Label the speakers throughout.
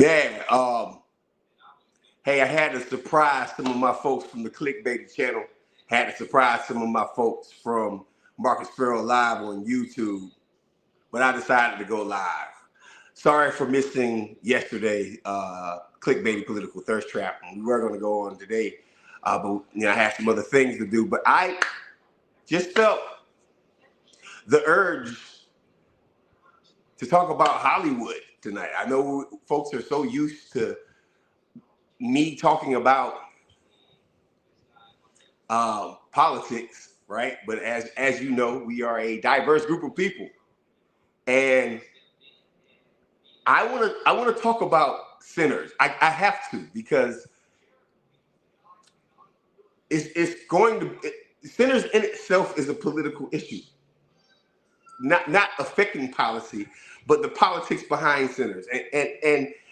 Speaker 1: Yeah. Hey, I had to surprise some of my folks from the Clickbait channel. Had to surprise some of my folks from Marcus Farrell Live on YouTube, but I decided to go live. Sorry for missing yesterday, Clickbait Political Thirst Trap. We were going to go on today, but I had some other things to do. But I just felt the urge to talk about Hollywood tonight. I know folks are so used to me talking about politics, right? But as you know, we are a diverse group of people, and I want to talk about sinners. I have to, because it's going to sinners in itself is a political issue, not affecting policy, but the politics behind sinners.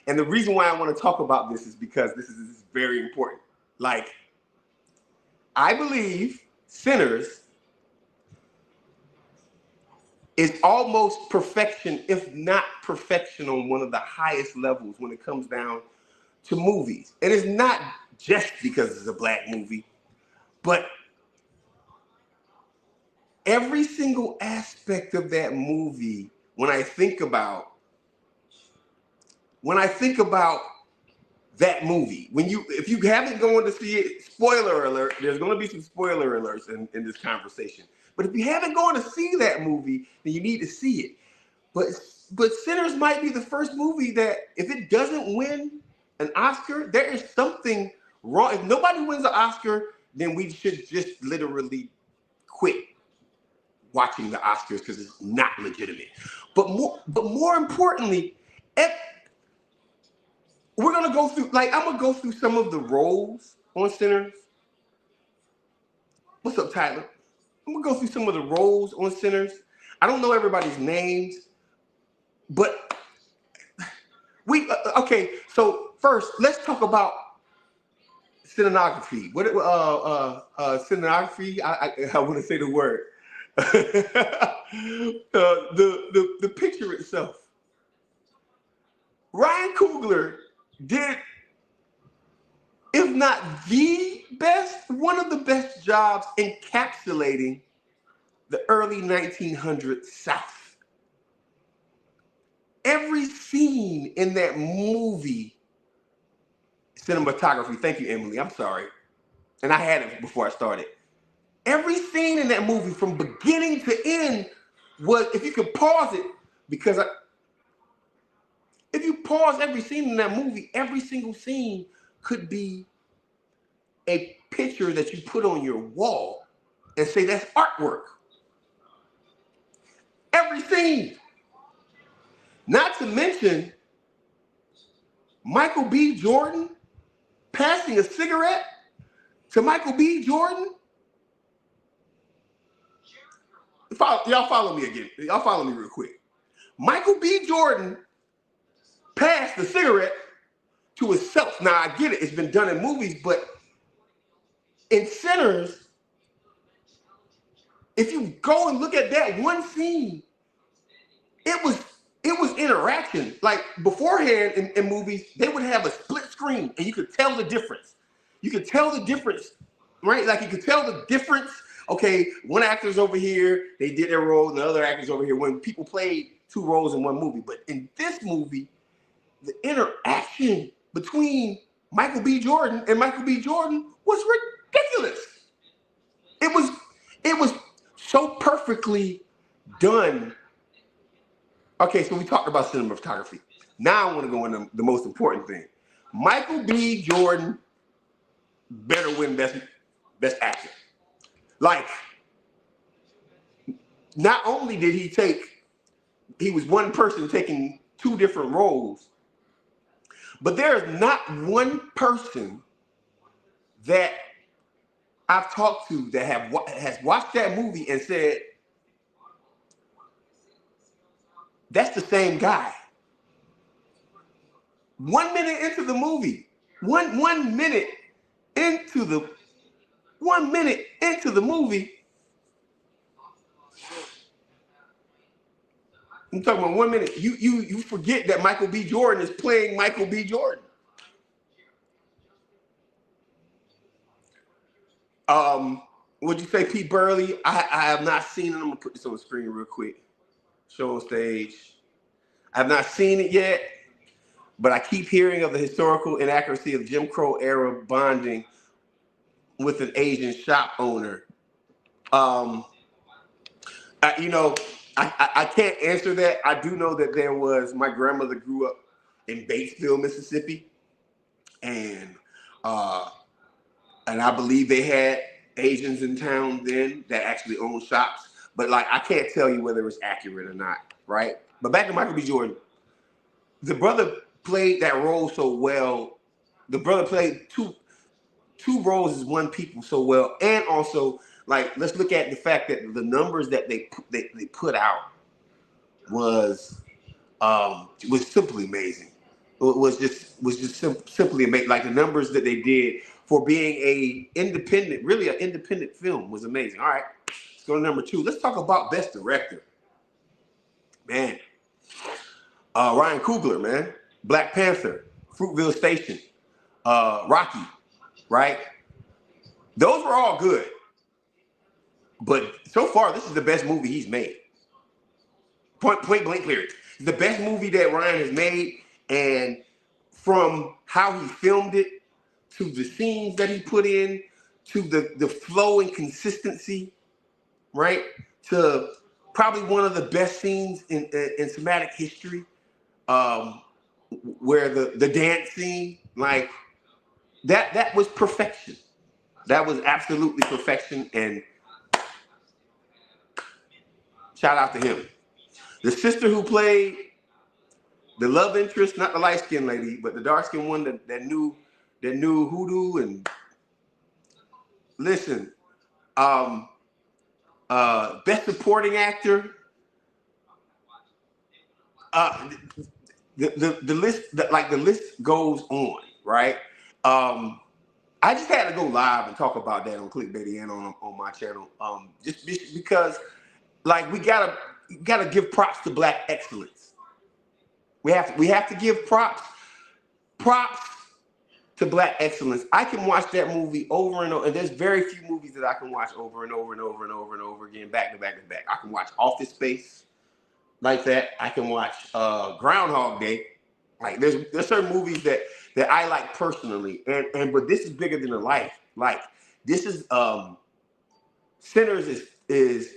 Speaker 1: And the reason why I want to talk about this is because this is very important. Like, I believe sinners is almost perfection, if not perfection, on one of the highest levels when it comes down to movies. And it's not just because it's a black movie, but every single aspect of that movie, when I think about that movie, if you haven't gone to see it, spoiler alert, there's going to be some spoiler alerts in this conversation. But if you haven't gone to see that movie, then you need to see it. But Sinners might be the first movie that, if it doesn't win an Oscar, there is something wrong. If nobody wins an Oscar, then we should just literally quit watching the Oscars, because it's not legitimate. But more importantly, we're gonna go through, like, I'm gonna go through some of the roles on Sinners. What's up, Tyler? I'm gonna go through some of the roles on Sinners. I don't know everybody's names, but okay. So first, let's talk about cinematography. Cinematography? I want to say the word. The picture itself. Ryan Coogler did, if not the best, one of the best jobs encapsulating the early 1900s South. Every scene in that movie, cinematography, thank you, Emily, I'm sorry. And I had it before I started. Every scene in that movie from beginning to end was, if you could pause it, because if you pause every scene in that movie, every single scene could be a picture that you put on your wall and say that's artwork. Every scene. Not to mention Michael B. Jordan passing a cigarette to Michael B. Jordan. Y'all follow me again. Y'all follow me real quick. Michael B. Jordan passed the cigarette to himself. Now, I get it. It's been done in movies, but in Sinners, if you go and look at that one scene, it was interaction. Like, beforehand in movies, they would have a split screen and you could tell the difference. You could tell the difference, right? Like, you could tell the difference. Okay, one actor's over here, they did their role, and the other actor's over here, when people played two roles in one movie. But in this movie, the interaction between Michael B. Jordan and Michael B. Jordan was ridiculous. It was so perfectly done. Okay, so we talked about cinematography. Now I want to go into the most important thing. Michael B. Jordan better win best actor. Like, not only did he was one person taking two different roles, but there is not one person that I've talked to that has watched that movie and said, that's the same guy. 1 minute into the movie, one minute into the movie, I'm talking about 1 minute. You forget that Michael B. Jordan is playing Michael B. Jordan. Would you say Pete Burley? I have not seen it. I'm gonna put this on the screen real quick. Show on stage. I have not seen it yet, but I keep hearing of the historical inaccuracy of Jim Crow era bonding with an Asian shop owner. I can't answer that. I do know that there was, my grandmother grew up in Batesville, Mississippi, and I believe they had Asians in town then that actually owned shops. But like, I can't tell you whether it's accurate or not, right? But back to Michael B. Jordan, the brother played that role so well. The brother played two roles as one people so well, and also like, let's look at the fact that the numbers that they put out was simply amazing. It was just simply amazing. Like the numbers that they did for being really an independent film was amazing. All right, let's go to number 2. Let's talk about best director. Man, Ryan Coogler, man, Black Panther, Fruitvale Station, Rocky, right? Those were all good, but so far this is the best movie he's made. Point blank period. The best movie that Ryan has made, and from how he filmed it, to the scenes that he put in, to the flow and consistency, right? To probably one of the best scenes in cinematic history, where the dance scene, like that was perfection. That was absolutely perfection, and shout out to him. The sister who played the love interest, not the light-skinned lady, but the dark-skinned one that knew hoodoo, and listen, best supporting actor. The list goes on, right? I just had to go live and talk about that on Clickbaity and on my channel, just because, like, we gotta give props to Black excellence. We have to give props to Black excellence. I can watch that movie over and over, and there's very few movies that I can watch over and over and over and over and over again, back to back to back. I can watch Office Space like that. I can watch Groundhog Day. Like, there's certain movies that I like personally, and but this is bigger than a life. Like, this is Sinners is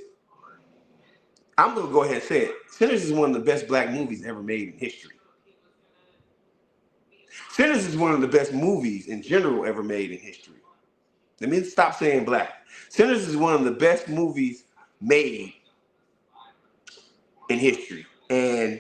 Speaker 1: I'm gonna go ahead and say it. Sinners is one of the best Black movies ever made in history. Sinners is one of the best movies in general ever made in history. Let me stop saying Black. Sinners is one of the best movies made in history, and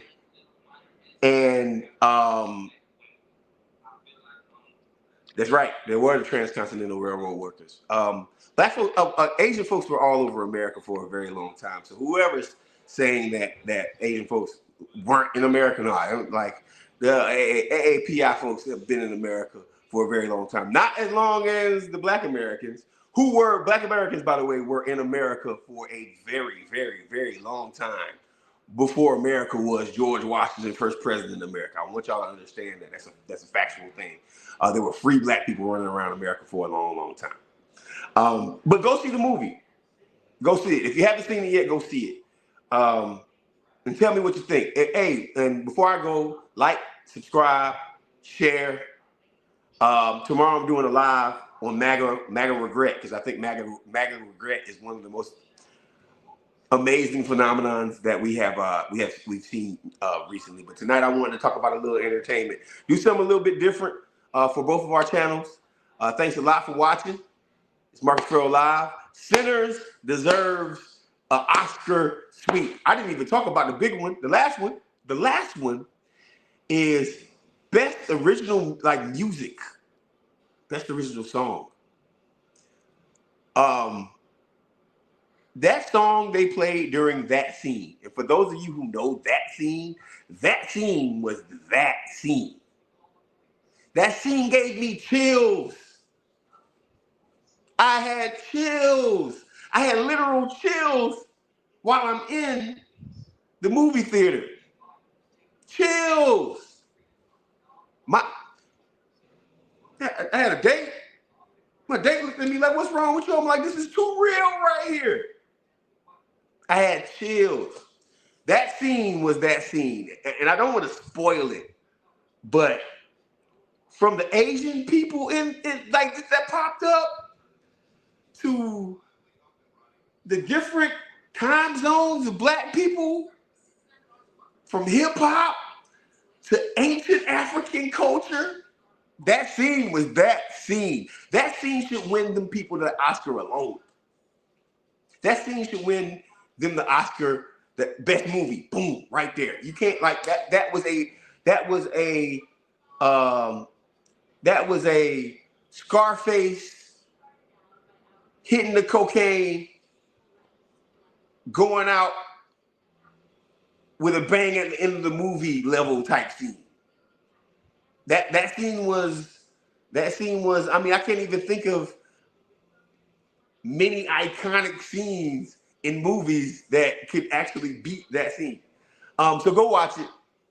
Speaker 1: that's right. There were the transcontinental railroad workers. Black folks, Asian folks were all over America for a very long time. So whoever's saying that Asian folks weren't in America, no, like the AAPI folks have been in America for a very long time. Not as long as the Black Americans, who were Black Americans, by the way, were in America for a very, very, very long time. Before America was George Washington, first president of America. I want y'all to understand that. That's a factual thing. There were free Black people running around America for a long, long time. But go see the movie. Go see it. If you haven't seen it yet, go see it. And tell me what you think. Hey, and before I go, like, subscribe, share. Tomorrow I'm doing a live on MAGA Regret, because I think MAGA Regret is one of the most amazing phenomenons that we've seen recently. But tonight I wanted to talk about a little entertainment, do something a little bit different for both of our channels. Thanks a lot for watching. It's Marcus Farrell Live. Sinners deserves an Oscar sweep. I didn't even talk about the big one. The last one is best original, like, music, best original song. That song they played during that scene, and for those of you who know that scene was that scene. That scene gave me chills. I had chills. I had literal chills while I'm in The movie theater. Chills. I had a date. My date looked at me like, what's wrong with you? I'm like, this is too real right here. I had chills. That scene was that scene. And I don't want to spoil it, but from the Asian people in like that popped up to the different time zones of black people, from hip hop to ancient African culture, that scene was that scene. That scene should win them people the Oscar alone. That scene should win them the Oscar, the best movie. Boom, right there. You can't like that. That was a Scarface hitting the cocaine, going out with a bang at the end of the movie level type scene. That scene was. I mean, I can't even think of many iconic scenes in movies that could actually beat that scene. So go watch it.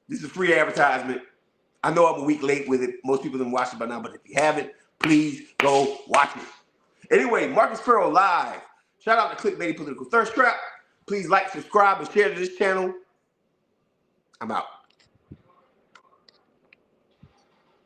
Speaker 1: This is a free advertisement. I know I'm a week late with it. Most people didn't watch it by now, but if you haven't, please go watch it. Anyway, Marcus Farrell Live. Shout out to Clickbaity Political Thirst Trap. Please like, subscribe, and share to this channel. I'm out.